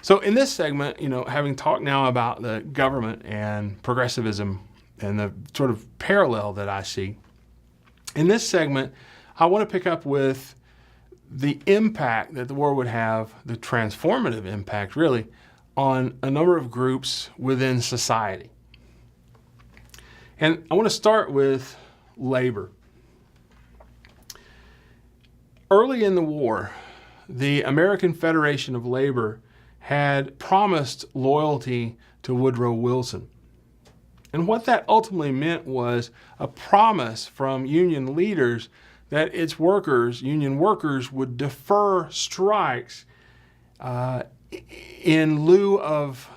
So in this segment, having talked now about the government and progressivism and the sort of parallel that I see, in this segment, I want to pick up with the impact that the war would have, the transformative impact really, on a number of groups within society. And I want to start with labor. Early in the war, the American Federation of Labor had promised loyalty to Woodrow Wilson. And what that ultimately meant was a promise from union leaders that its workers, union workers, would defer strikes in lieu of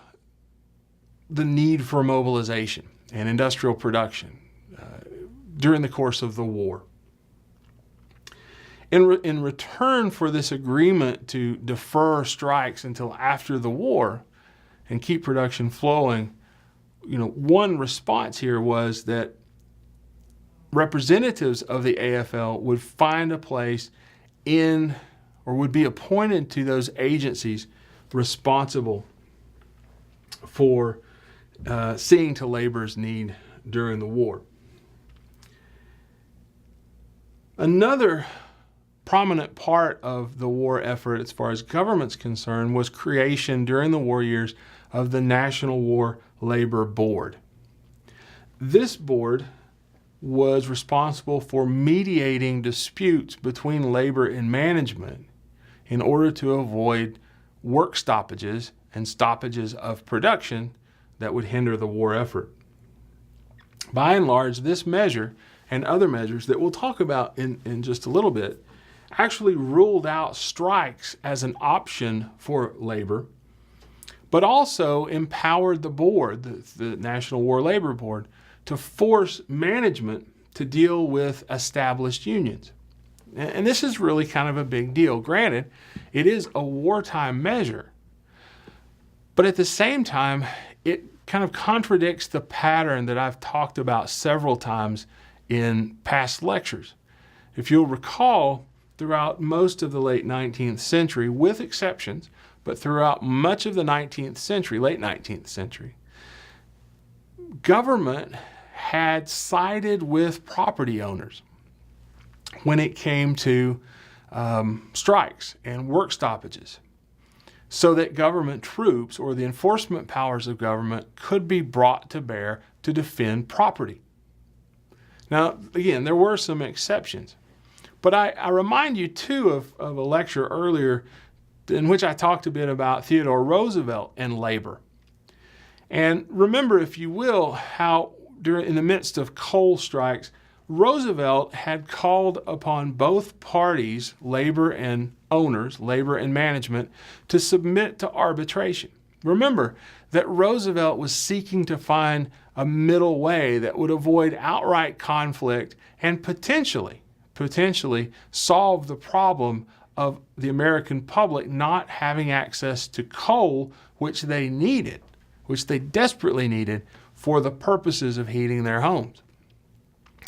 the need for mobilization and industrial production during the course of the war. In return for this agreement to defer strikes until after the war and keep production flowing, one response here was that representatives of the AFL would find a place in, or would be appointed to, those agencies responsible for seeing to labor's need during the war. Another prominent part of the war effort as far as government's concerned was creation during the war years of the National War Labor Board. This board was responsible for mediating disputes between labor and management in order to avoid work stoppages and stoppages of production that would hinder the war effort. By and large, this measure and other measures that we'll talk about in just a little bit actually ruled out strikes as an option for labor, but also empowered the board, the National War Labor Board, to force management to deal with established unions. And this is really kind of a big deal. Granted, it is a wartime measure, but at the same time, it kind of contradicts the pattern that I've talked about several times in past lectures. If you'll recall, throughout most of the late 19th century, with exceptions, but throughout much of the 19th century, late 19th century, government had sided with property owners when it came to strikes and work stoppages, so that government troops or the enforcement powers of government could be brought to bear to defend property. Now, again, there were some exceptions, but I remind you too of a lecture earlier in which I talked a bit about Theodore Roosevelt and labor. And remember, if you will, how in the midst of coal strikes, Roosevelt had called upon both parties, labor and owners, labor and management, to submit to arbitration. Remember that Roosevelt was seeking to find a middle way that would avoid outright conflict and potentially solve the problem of the American public not having access to coal, which they desperately needed for the purposes of heating their homes.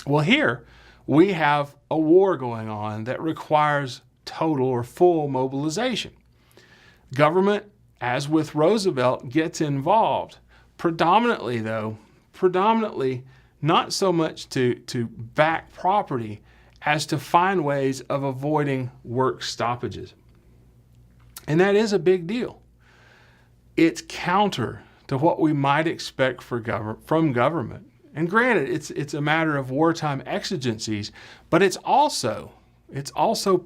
Well, here we have a war going on that requires total or full mobilization. Government, as with Roosevelt, gets involved, predominantly not so much to back property as to find ways of avoiding work stoppages. And that is a big deal. It's counter to what we might expect from government. And granted, it's a matter of wartime exigencies, but it's also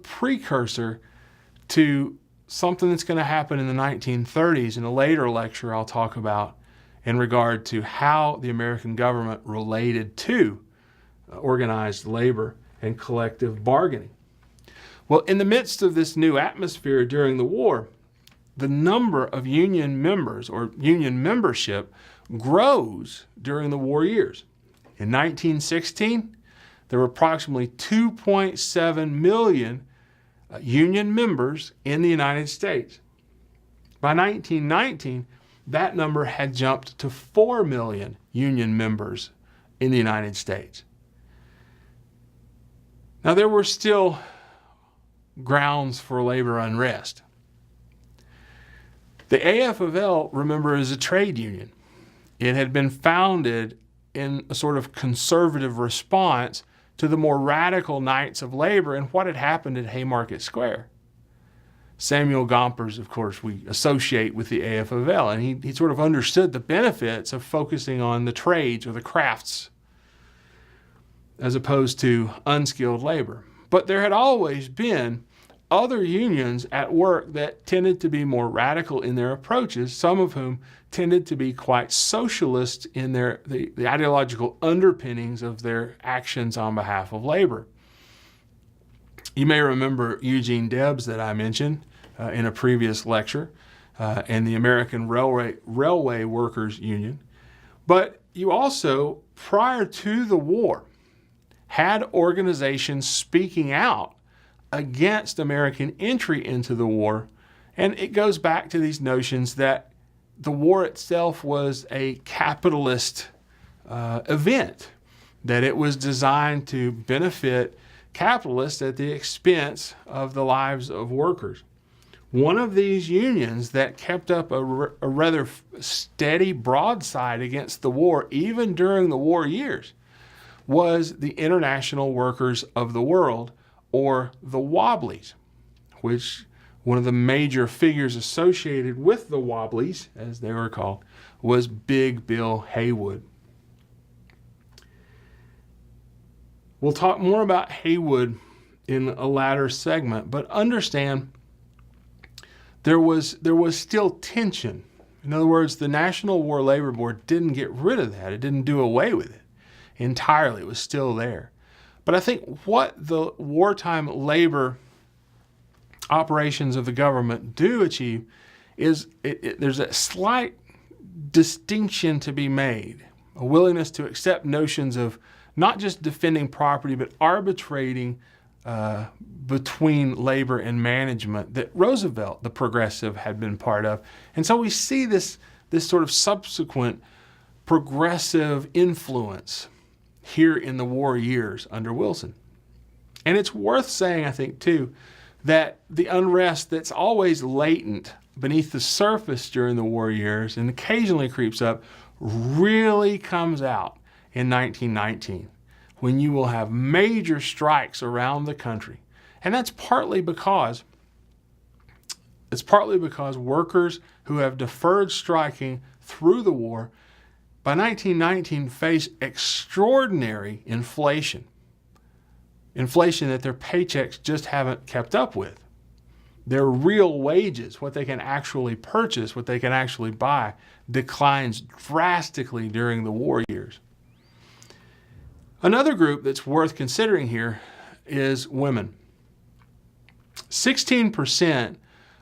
precursor to something that's going to happen in the 1930s in a later lecture I'll talk about in regard to how the American government related to organized labor and collective bargaining. Well, in the midst of this new atmosphere during the war, the number of union members or union membership grows during the war years. In 1916, there were approximately 2.7 million union members in the United States. By 1919, that number had jumped to 4 million union members in the United States. Now, there were still grounds for labor unrest. The AFL, remember, is a trade union. It had been founded in a sort of conservative response to the more radical Knights of Labor and what had happened at Haymarket Square. Samuel Gompers, of course, we associate with the AFL, and he sort of understood the benefits of focusing on the trades or the crafts as opposed to unskilled labor. But there had always been other unions at work that tended to be more radical in their approaches, some of whom tended to be quite socialist in the ideological underpinnings of their actions on behalf of labor. You may remember Eugene Debs that I mentioned in a previous lecture and the American Railway Workers Union. But you also, prior to the war, had organizations speaking out against American entry into the war. And it goes back to these notions that the war itself was a capitalist event, that it was designed to benefit capitalists at the expense of the lives of workers. One of these unions that kept up a rather steady broadside against the war, even during the war years, was the International Workers of the World, or the Wobblies, which one of the major figures associated with the Wobblies, as they were called, was Big Bill Haywood. We'll talk more about Haywood in a latter segment, but understand there was still tension. In other words, the National War Labor Board didn't get rid of that. It didn't do away with it entirely. It was still there. But I think what the wartime labor operations of the government do achieve is there's a slight distinction to be made, a willingness to accept notions of not just defending property, but arbitrating between labor and management that Roosevelt, the progressive, had been part of. And so we see this sort of subsequent progressive influence here in the war years under Wilson. And it's worth saying, I think, too, that the unrest that's always latent beneath the surface during the war years and occasionally creeps up really comes out in 1919, when you will have major strikes around the country. And that's partly because workers who have deferred striking through the war by 1919 face extraordinary inflation that their paychecks just haven't kept up with. Their real wages, what they can actually purchase, what they can actually buy, declines drastically during the war years. Another group that's worth considering here is women. 16%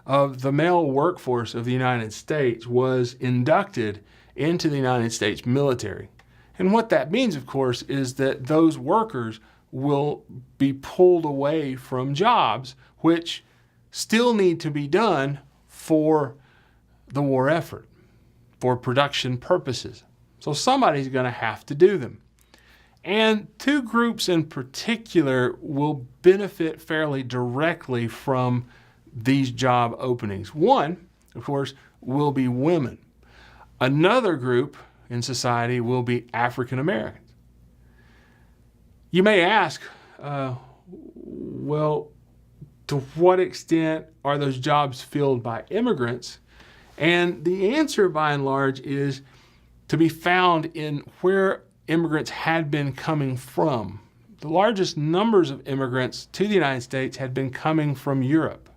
of the male workforce of the United States was inducted into the United States military. And what that means, of course, is that those workers will be pulled away from jobs which still need to be done for the war effort, for production purposes. So somebody's going to have to do them. And two groups in particular will benefit fairly directly from these job openings. One, of course, will be women. Another group in society will be African Americans. You may ask, well, to what extent are those jobs filled by immigrants? And the answer, by and large, is to be found in where immigrants had been coming from. The largest numbers of immigrants to the United States had been coming from Europe.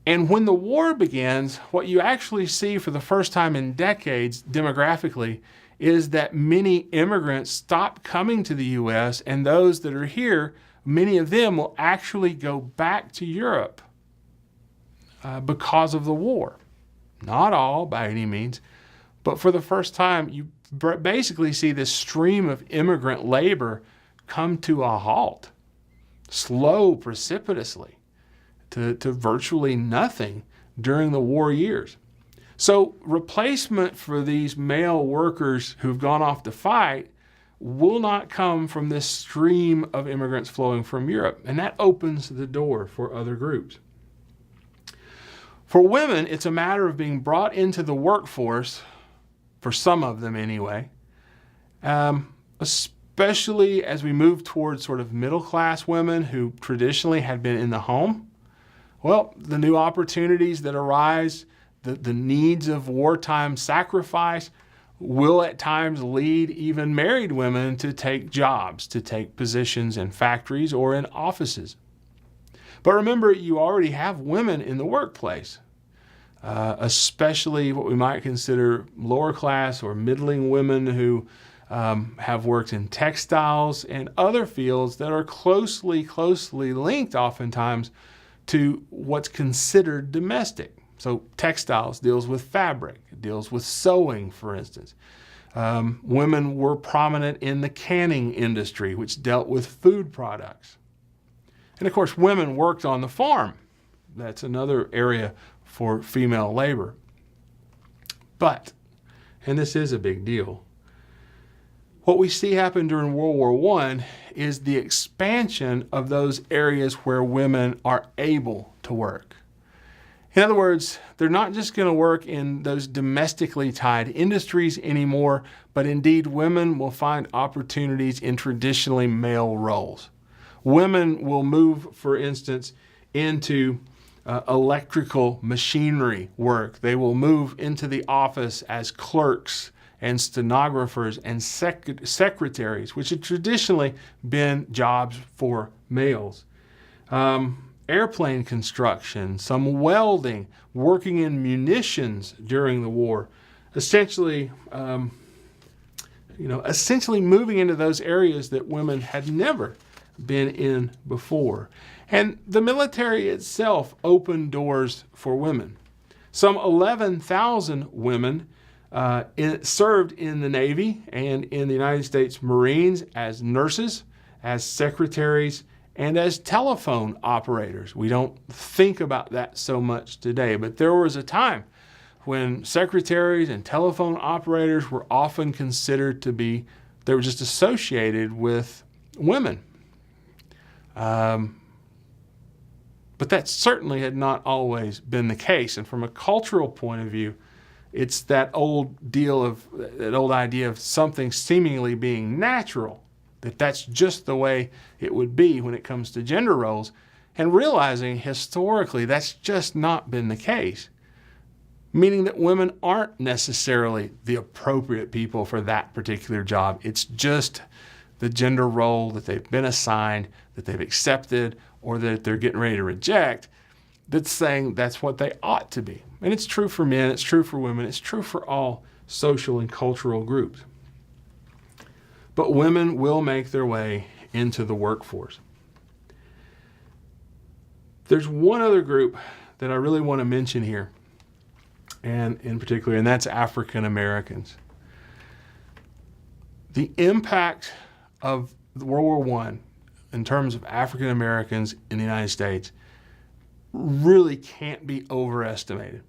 And when the war begins, what you actually see for the first time in decades demographically is that many immigrants stop coming to the U.S., and those that are here, many of them will actually go back to Europe because of the war. Not all, by any means, but for the first time, you basically see this stream of immigrant labor come to a halt, slow precipitously, to virtually nothing during the war years. So replacement for these male workers who've gone off to fight will not come from this stream of immigrants flowing from Europe, and that opens the door for other groups. For women, it's a matter of being brought into the workforce, for some of them anyway, especially as we move towards sort of middle-class women who traditionally had been in the home. Well, the new opportunities that arise, the needs of wartime sacrifice will at times lead even married women to take jobs, to take positions in factories or in offices. But remember, you already have women in the workplace, especially what we might consider lower class or middling women who have worked in textiles and other fields that are closely linked oftentimes to what's considered domestic. So textiles deals with fabric, it deals with sewing, for instance. Women were prominent in the canning industry, which dealt with food products. And of course, women worked on the farm. That's another area for female labor. But, and this is a big deal, what we see happen during World War I is the expansion of those areas where women are able to work. In other words, they're not just going to work in those domestically tied industries anymore, but indeed women will find opportunities in traditionally male roles. Women will move, for instance, into electrical machinery work. They will move into the office as clerks and stenographers and secretaries, which had traditionally been jobs for males. Airplane construction, some welding, working in munitions during the war, essentially moving into those areas that women had never been in before. And the military itself opened doors for women. Some 11,000 women served in the Navy and in the United States Marines as nurses, as secretaries, and as telephone operators. We don't think about that so much today, but there was a time when secretaries and telephone operators were often considered to be, they were just associated with women. But that certainly had not always been the case. And from a cultural point of view, it's that old idea of something seemingly being natural, that's just the way it would be when it comes to gender roles, and realizing historically that's just not been the case, meaning that women aren't necessarily the appropriate people for that particular job. It's just the gender role that they've been assigned, that they've accepted, or that they're getting ready to reject, that's saying that's what they ought to be. And it's true for men, it's true for women, it's true for all social and cultural groups. But women will make their way into the workforce. There's one other group that I really want to mention here, and in particular, and that's African Americans. The impact of World War I in terms of African Americans in the United States really can't be overestimated.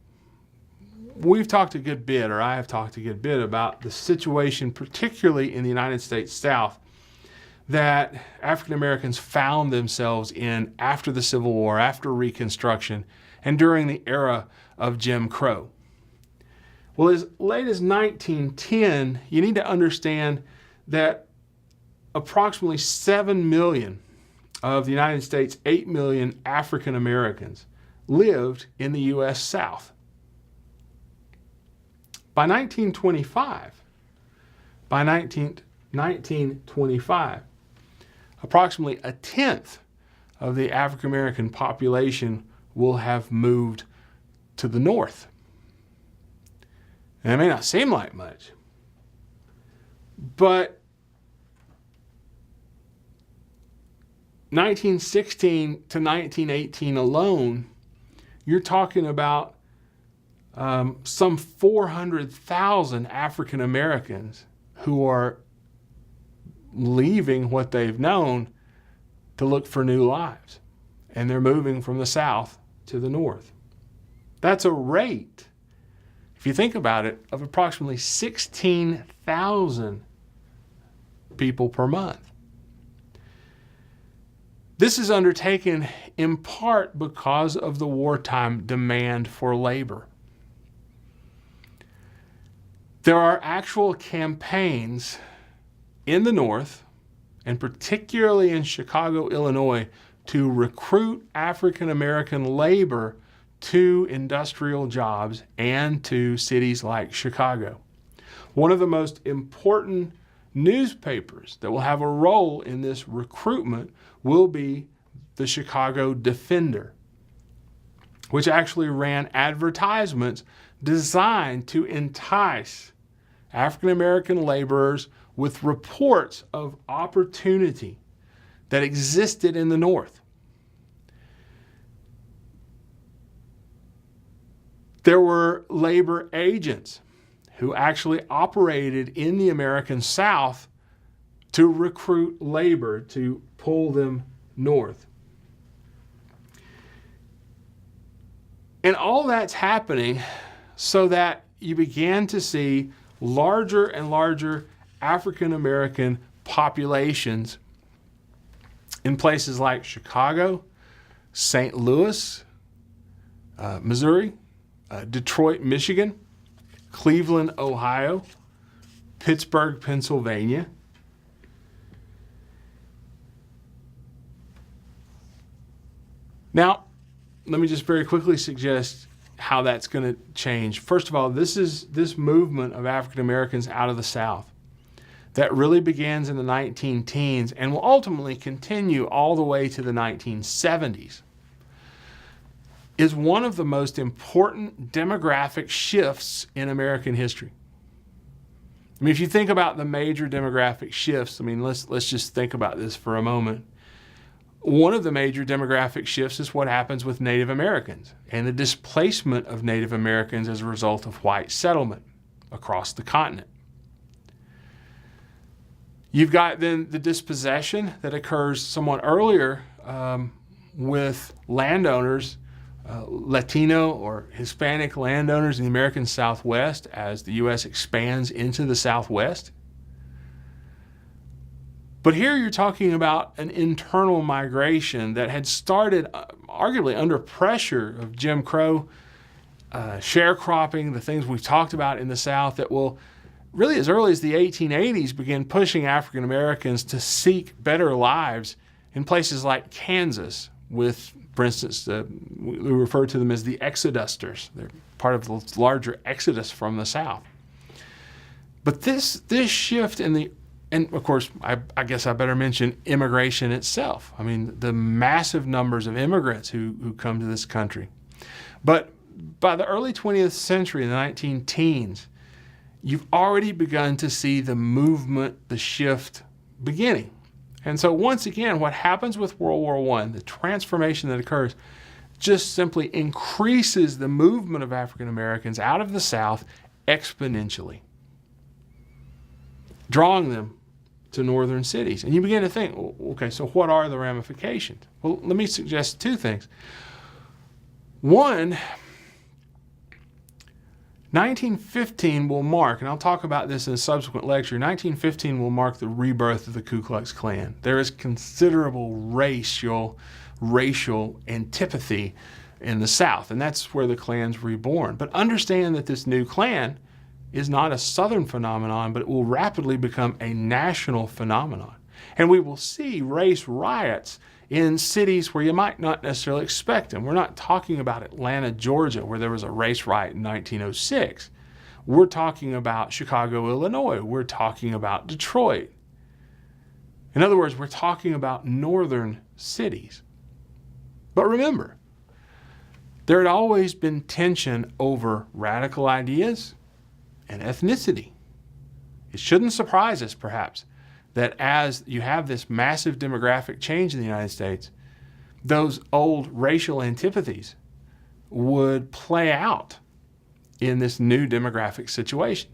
We've talked a good bit, or I have talked a good bit, about the situation, particularly in the United States South, that African Americans found themselves in after the Civil War, after Reconstruction, and during the era of Jim Crow. Well, as late as 1910, you need to understand that approximately 7 million of the United States' 8 million African Americans lived in the U.S. South. By 1925, approximately a tenth of the African American population will have moved to the north. And it may not seem like much, but 1916 to 1918 alone, you're talking about some 400,000 African Americans who are leaving what they've known to look for new lives. And they're moving from the south to the north. That's a rate, if you think about it, of approximately 16,000 people per month. This is undertaken in part because of the wartime demand for labor. There are actual campaigns in the North, and particularly in Chicago, Illinois, to recruit African American labor to industrial jobs and to cities like Chicago. One of the most important newspapers that will have a role in this recruitment will be the Chicago Defender, which actually ran advertisements designed to entice African American laborers with reports of opportunity that existed in the North. There were labor agents who actually operated in the American South to recruit labor, to pull them north. And all that's happening so that you began to see larger and larger African American populations in places like Chicago, St. Louis, Missouri, Detroit, Michigan, Cleveland, Ohio, Pittsburgh, Pennsylvania. Now, let me just very quickly suggest how that's going to change. First of all, this movement of African Americans out of the South that really begins in the 19-teens and will ultimately continue all the way to the 1970s is one of the most important demographic shifts in American history. I mean, if you think about the major demographic shifts, I mean, let's just think about this for a moment. One of the major demographic shifts is what happens with Native Americans and the displacement of Native Americans as a result of white settlement across the continent. You've got then the dispossession that occurs somewhat earlier with landowners, Latino or Hispanic landowners in the American Southwest as the U.S. expands into the Southwest. But here you're talking about an internal migration that had started arguably under pressure of Jim Crow, sharecropping, the things we've talked about in the South that will really as early as the 1880s begin pushing African Americans to seek better lives in places like Kansas with, for instance, we refer to them as the exodusters. They're part of the larger exodus from the South. But this shift and of course, I guess I better mention immigration itself. I mean, the massive numbers of immigrants who come to this country. But by the early 20th century, in the 19-teens, you've already begun to see the movement, the shift beginning. And so once again, what happens with World War I, the transformation that occurs, just simply increases the movement of African Americans out of the South exponentially, drawing them to northern cities. And you begin to think, okay, so what are the ramifications? Well, let me suggest two things. One, 1915 will mark, and I'll talk about this in a subsequent lecture, 1915 will mark the rebirth of the Ku Klux Klan. There is considerable racial antipathy in the South, and that's where the Klan's reborn. But understand that this new Klan is not a Southern phenomenon, but it will rapidly become a national phenomenon. And we will see race riots in cities where you might not necessarily expect them. We're not talking about Atlanta, Georgia, where there was a race riot in 1906. We're talking about Chicago, Illinois. We're talking about Detroit. In other words, we're talking about northern cities. But remember, there had always been tension over radical ideas and ethnicity. It shouldn't surprise us, perhaps, that as you have this massive demographic change in the United States, those old racial antipathies would play out in this new demographic situation.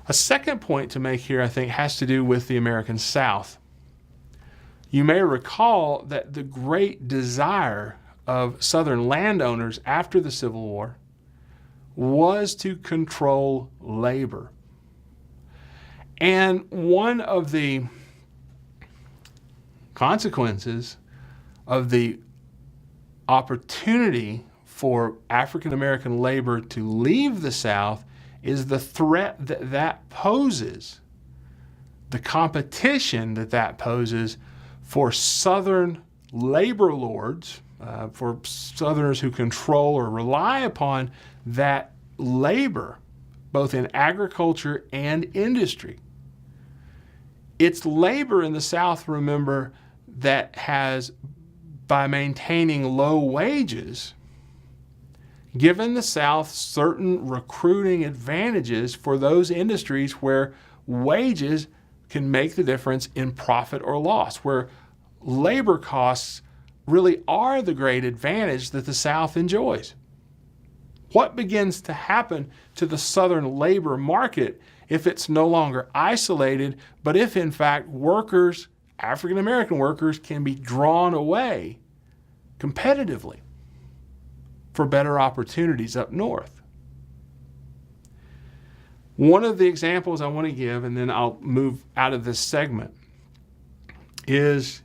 A second point to make here, I think, has to do with the American South. You may recall that the great desire of Southern landowners after the Civil War was to control labor. And one of the consequences of the opportunity for African American labor to leave the South is the threat that that poses, the competition that that poses for Southern labor lords, for Southerners who control or rely upon that labor, both in agriculture and industry. It's labor in the South, remember, that has, by maintaining low wages, given the South certain recruiting advantages for those industries where wages can make the difference in profit or loss, where labor costs really are the great advantage that the South enjoys. What begins to happen to the Southern labor market if it's no longer isolated, but if in fact workers, African American workers, can be drawn away competitively for better opportunities up north? One of the examples I want to give, and then I'll move out of this segment, is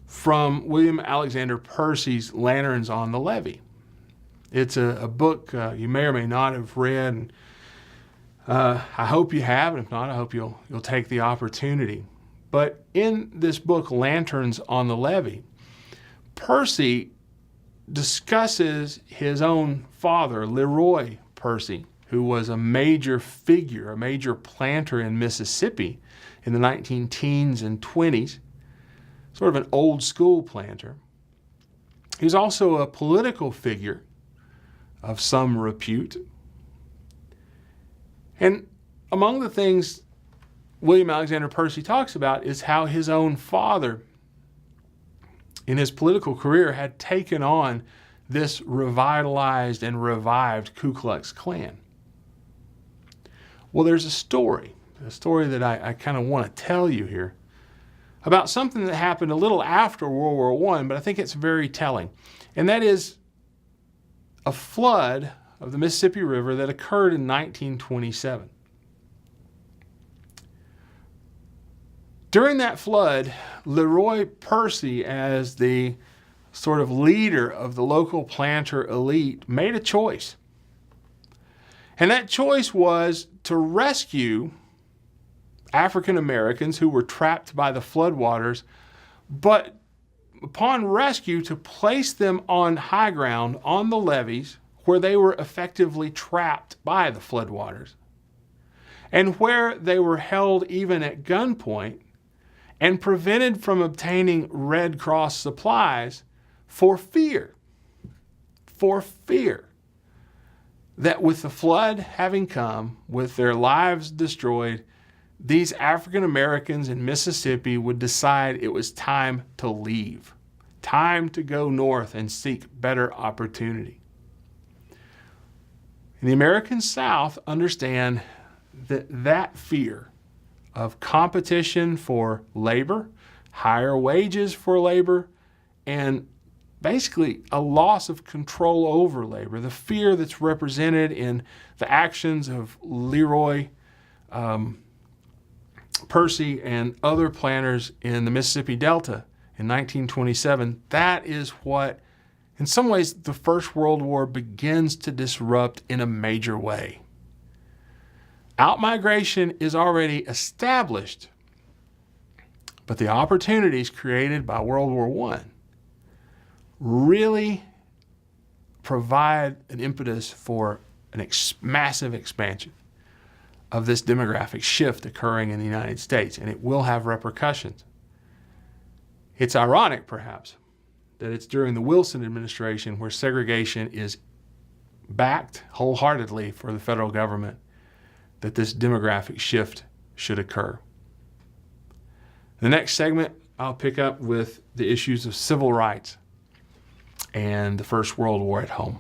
from William Alexander Percy's Lanterns on the Levee. It's a book you may or may not have read. And, I hope you have, and if not, I hope you'll take the opportunity. But in this book, Lanterns on the Levee, Percy discusses his own father, Leroy Percy, who was a major figure, a major planter in Mississippi in the 19-teens and 20s, sort of an old school planter. He was also a political figure of some repute. And among the things William Alexander Percy talks about is how his own father, in his political career, had taken on this revitalized and revived Ku Klux Klan. Well, there's a story that I kind of want to tell you here about something that happened a little after World War I, but I think it's very telling. And that is a flood of the Mississippi River that occurred in 1927. During that flood, Leroy Percy, as the sort of leader of the local planter elite, made a choice. And that choice was to rescue African Americans who were trapped by the floodwaters, but upon rescue, to place them on high ground, on the levees, where they were effectively trapped by the floodwaters, and where they were held even at gunpoint and prevented from obtaining Red Cross supplies for fear that with the flood having come, with their lives destroyed, these African Americans in Mississippi would decide it was time to leave, time to go north and seek better opportunity. And the American South understand that fear of competition for labor, higher wages for labor, and basically a loss of control over labor, the fear that's represented in the actions of Leroy Percy and other planters in the Mississippi Delta in 1927, that is what, in some ways, the First World War begins to disrupt in a major way. Outmigration is already established, but the opportunities created by World War I really provide an impetus for an massive expansion of this demographic shift occurring in the United States, and it will have repercussions. It's ironic, perhaps, that it's during the Wilson administration where segregation is backed wholeheartedly for the federal government that this demographic shift should occur. The next segment, I'll pick up with the issues of civil rights and the First World War at home.